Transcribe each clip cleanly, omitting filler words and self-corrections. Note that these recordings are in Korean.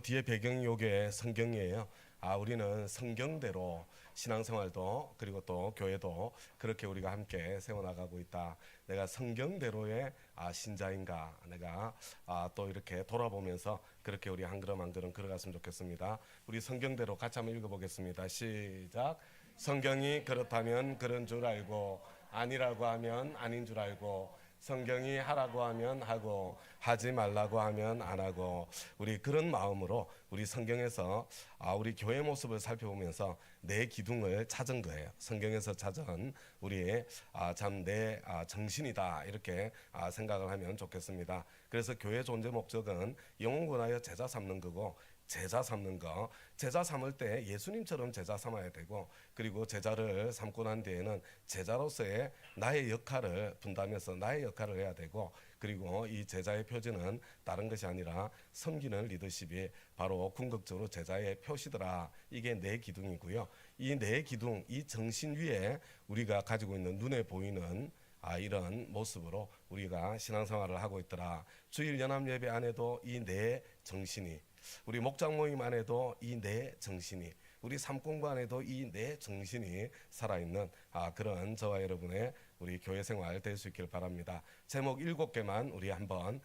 뒤에 배경이 요게 성경이에요. 우리는 성경대로 신앙생활도 그리고 또 교회도 그렇게 우리가 함께 세워나가고 있다. 내가 성경대로의 신자인가? 내가 또 이렇게 돌아보면서 그렇게 우리 한 걸음 한 걸음 걸어갔으면 좋겠습니다. 우리 성경대로 같이 한번 읽어보겠습니다. 시작. 성경이 그렇다면 그런 줄 알고 아니라고 하면 아닌 줄 알고 성경이 하라고 하면 하고 하지 말라고 하면 안 하고 우리 그런 마음으로 우리 성경에서 우리 교회 모습을 살펴보면서 내 기둥을 찾은 거예요. 성경에서 찾은 우리의 참 내 정신이다 이렇게 생각을 하면 좋겠습니다. 그래서 교회 존재 목적은 영혼군하여 제자 삼는 거고 제자 삼는 거, 제자 삼을 때 예수님처럼 제자 삼아야 되고 그리고 제자를 삼고 난 뒤에는 제자로서의 나의 역할을 분담해서 나의 역할을 해야 되고 그리고 이 제자의 표지는 다른 것이 아니라 섬기는 리더십이 바로 궁극적으로 제자의 표시더라. 이게 내 기둥이고요. 이 내 기둥, 이 정신 위에 우리가 가지고 있는 눈에 보이는 이런 모습으로 우리가 신앙생활을 하고 있더라. 주일 연합 예배 안에도 이 내 정신이 우리 목장 모임 안에도 이 내 정신이 우리 삼공부 안에도 이 내 정신이 살아있는 그런 저와 여러분의 우리 교회 생활 될 수 있길 바랍니다. 제목 7개만 우리 한번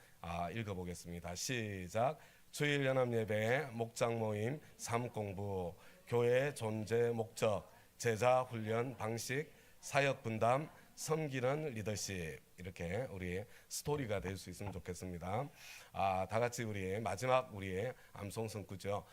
읽어보겠습니다. 시작. 주일 연합 예배 목장 모임 삼공부 교회 존재 목적 제자 훈련 방식 사역 분담 섬기는 리더십 이렇게 우리 스토리가 될 수 있으면 좋겠습니다. 다 같이 우리 마지막 우리의 암송성구죠.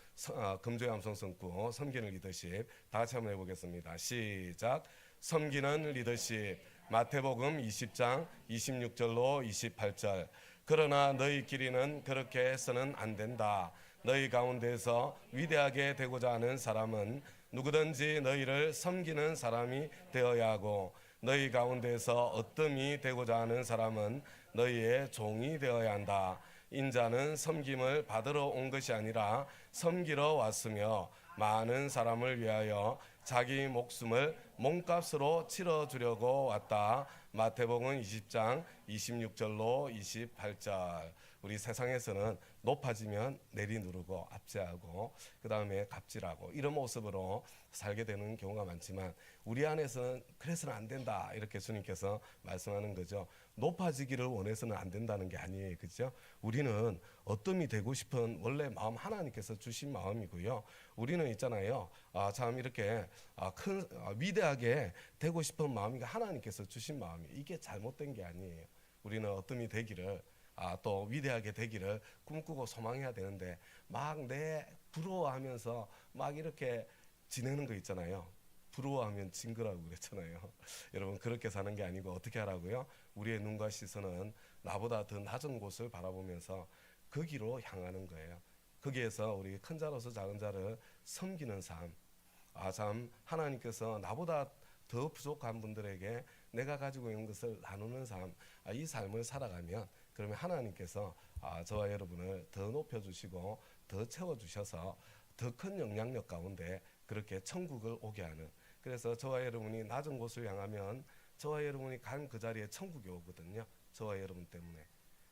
금주의 암송성구 섬기는 리더십 다 같이 한번 해보겠습니다. 시작. 섬기는 리더십 마태복음 20장 26절로 28절. 그러나 너희 길이는 그렇게 해서는 안 된다. 너희 가운데서 위대하게 되고자 하는 사람은 누구든지 너희를 섬기는 사람이 되어야 하고 너희 가운데서 어뜸이 되고자 하는 사람은 너희의 종이 되어야 한다. 인자는 섬김을 받으러 온 것이 아니라 섬기러 왔으며 많은 사람을 위하여 자기 목숨을 몸값으로 치러주려고 왔다. 마태복음 20장 26절로 28절. 우리 세상에서는 높아지면 내리누르고 압제하고 그 다음에 갑질하고 이런 모습으로 살게 되는 경우가 많지만 우리 안에서는 그래서는 안 된다 이렇게 주님께서 말씀하는 거죠. 높아지기를 원해서는 안 된다는 게 아니에요. 그렇죠? 우리는 어뜸이 되고 싶은 원래 마음 하나님께서 주신 마음이고요. 우리는 있잖아요. 참 이렇게 큰 위대하게 되고 싶은 마음이 하나님께서 주신 마음이에요. 이게 잘못된 게 아니에요. 우리는 어뜸이 되기를 또 위대하게 되기를 꿈꾸고 소망해야 되는데 막 내 부러워하면서 막 이렇게 지내는 거 있잖아요. 부러워하면 진 거라고 그랬잖아요. 여러분 그렇게 사는 게 아니고 어떻게 하라고요? 우리의 눈과 시선은 나보다 더 낮은 곳을 바라보면서 거기로 향하는 거예요. 거기에서 우리 큰 자로서 작은 자를 섬기는 삶. 참 하나님께서 나보다 더 부족한 분들에게 내가 가지고 있는 것을 나누는 삶. 이 삶을 살아가면 그러면 하나님께서 저와 여러분을 더 높여주시고 더 채워주셔서 더 큰 영향력 가운데 그렇게 천국을 오게 하는. 그래서 저와 여러분이 낮은 곳을 향하면 저와 여러분이 간 그 자리에 천국이 오거든요. 저와 여러분 때문에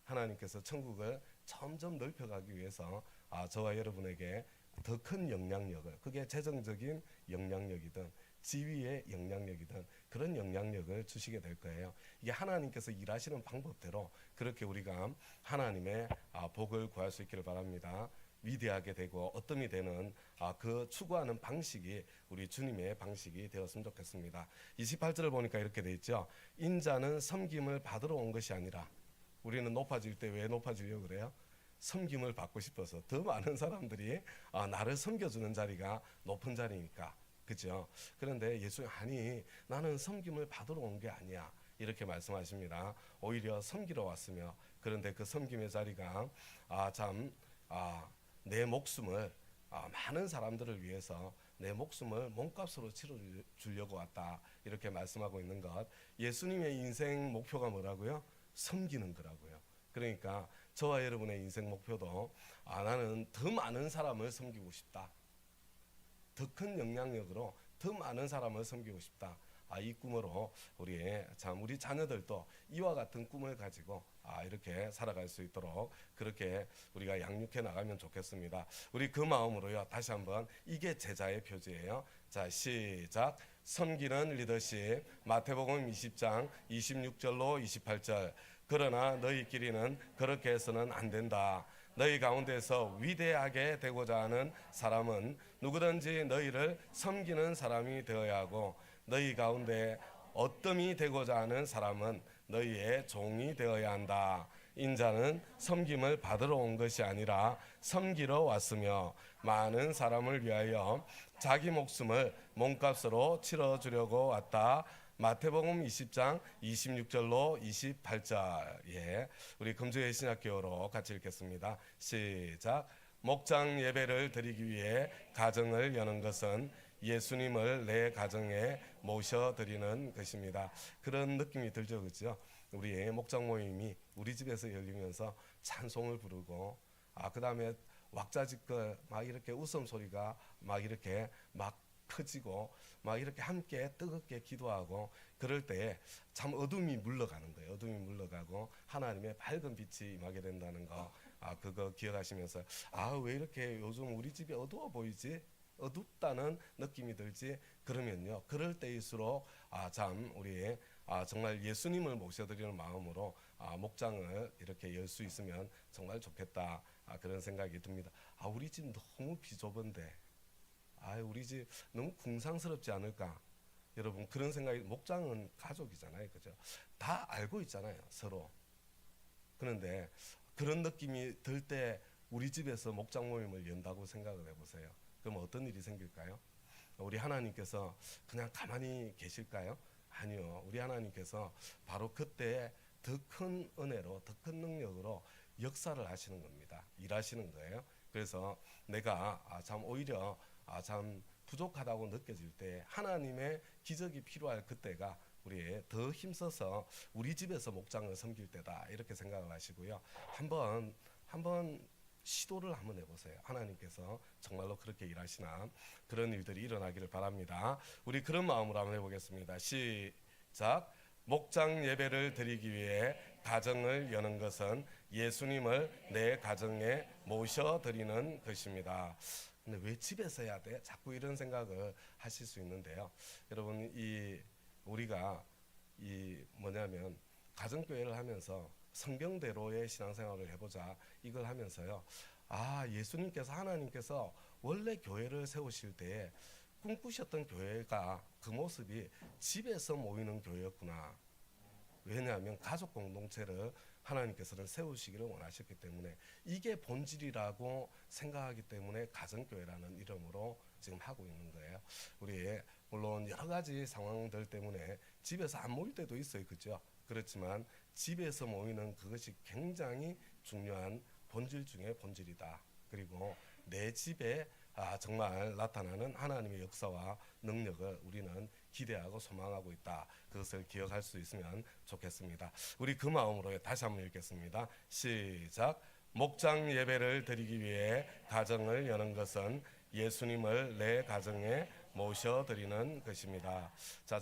하나님께서 천국을 점점 넓혀가기 위해서 저와 여러분에게 더 큰 영향력을, 그게 재정적인 영향력이든 지위의 영향력이든 그런 영향력을 주시게 될 거예요. 이게 하나님께서 일하시는 방법대로 그렇게 우리가 하나님의 복을 구할 수 있기를 바랍니다. 위대하게 되고 어뜸이 되는 그 추구하는 방식이 우리 주님의 방식이 되었으면 좋겠습니다. 28절을 보니까 이렇게 돼 있죠. 인자는 섬김을 받으러 온 것이 아니라. 우리는 높아질 때 왜 높아지려고 그래요? 섬김을 받고 싶어서. 더 많은 사람들이 나를 섬겨주는 자리가 높은 자리니까. 그죠? 그런데 예수님 아니 나는 섬김을 받으러 온 게 아니야 이렇게 말씀하십니다. 오히려 섬기러 왔으며 그런데 그 섬김의 자리가 내 목숨을 많은 사람들을 위해서 내 목숨을 몸값으로 치러주려고 왔다 이렇게 말씀하고 있는 것. 예수님의 인생 목표가 뭐라고요? 섬기는 거라고요. 그러니까 저와 여러분의 인생 목표도 나는 더 많은 사람을 섬기고 싶다. 더 큰 영향력으로 더 많은 사람을 섬기고 싶다. 이 꿈으로 우리 자녀들도 이와 같은 꿈을 가지고 이렇게 살아갈 수 있도록 그렇게 우리가 양육해 나가면 좋겠습니다. 우리 그 마음으로요. 다시 한번 이게 제자의 표지예요. 자, 시작. 섬기는 리더십. 마태복음 20장 26절로 28절. 그러나 너희끼리는 그렇게 해서는 안 된다. 너희 가운데서 위대하게 되고자 하는 사람은 누구든지 너희를 섬기는 사람이 되어야 하고, 너희 가운데 어뜸이 되고자 하는 사람은 너희의 종이 되어야 한다. 인자는 섬김을 받으러 온 것이 아니라 섬기러 왔으며 많은 사람을 위하여 자기 목숨을 몸값으로 치러주려고 왔다. 마태복음 20장 26절로 28절. 예, 우리 금주의 신약교로 같이 읽겠습니다. 시작. 목장 예배를 드리기 위해 가정을 여는 것은 예수님을 내 가정에 모셔드리는 것입니다. 그런 느낌이 들죠, 그렇죠? 우리 목장 모임이 우리 집에서 열리면서 찬송을 부르고, 그 다음에 왁자지껄 막 이렇게 웃음소리가 막 이렇게 막 커지고, 막 이렇게 함께 뜨겁게 기도하고, 그럴 때 참 어둠이 물러가는 거예요. 어둠이 물러가고 하나님의 밝은 빛이 임하게 된다는 거, 그거 기억하시면서 왜 이렇게 요즘 우리 집이 어두워 보이지? 어둡다는 느낌이 들지? 그러면요, 그럴 때일수록 참 우리 정말 예수님을 모셔드리는 마음으로 목장을 이렇게 열 수 있으면 정말 좋겠다, 그런 생각이 듭니다. 우리 집 너무 비좁은데, 우리 집 너무 궁상스럽지 않을까? 여러분, 그런 생각이, 목장은 가족이잖아요, 그죠? 다 알고 있잖아요, 서로. 그런데 그런 느낌이 들 때 우리 집에서 목장 모임을 연다고 생각을 해보세요. 그럼 어떤 일이 생길까요? 우리 하나님께서 그냥 가만히 계실까요? 아니요. 우리 하나님께서 바로 그때 더 큰 은혜로, 더 큰 능력으로 역사를 하시는 겁니다. 일하시는 거예요. 그래서 내가 참 오히려 참 부족하다고 느껴질 때 하나님의 기적이 필요할 그때가 우리 더 힘써서 우리 집에서 목장을 섬길 때다, 이렇게 생각을 하시고요. 한번 시도를 한번 해보세요. 하나님께서 정말로 그렇게 일하시나, 그런 일들이 일어나기를 바랍니다. 우리 그런 마음으로 한번 해보겠습니다. 시작. 목장 예배를 드리기 위해 가정을 여는 것은 예수님을 내 가정에 모셔드리는 것입니다. 근데 왜 집에서 해야 돼? 자꾸 이런 생각을 하실 수 있는데요. 여러분, 우리가 뭐냐면 가정교회를 하면서 성경대로의 신앙생활을 해보자, 이걸 하면서요, 예수님께서, 하나님께서 원래 교회를 세우실 때 꿈꾸셨던 교회가, 그 모습이 집에서 모이는 교회였구나. 왜냐하면 가족 공동체를 하나님께서는 세우시기를 원하셨기 때문에, 이게 본질이라고 생각하기 때문에 가정교회라는 이름으로 지금 하고 있는 거예요. 우리 물론 여러 가지 상황들 때문에 집에서 안 모일 때도 있어요, 그죠? 그렇지만 집에서 모이는 그것이 굉장히 중요한 본질 중에 본질이다. 그리고 내 집에 정말 나타나는 하나님의 역사와 능력을 우리는 기대하고 소망하고 있다. 그것을 기억할 수 있으면 좋겠습니다. 우리 그 마음으로 다시 한번 읽겠습니다. 시작. 목장 예배를 드리기 위해 가정을 여는 것은 예수님을 내 가정에 모셔드리는 것입니다. 자,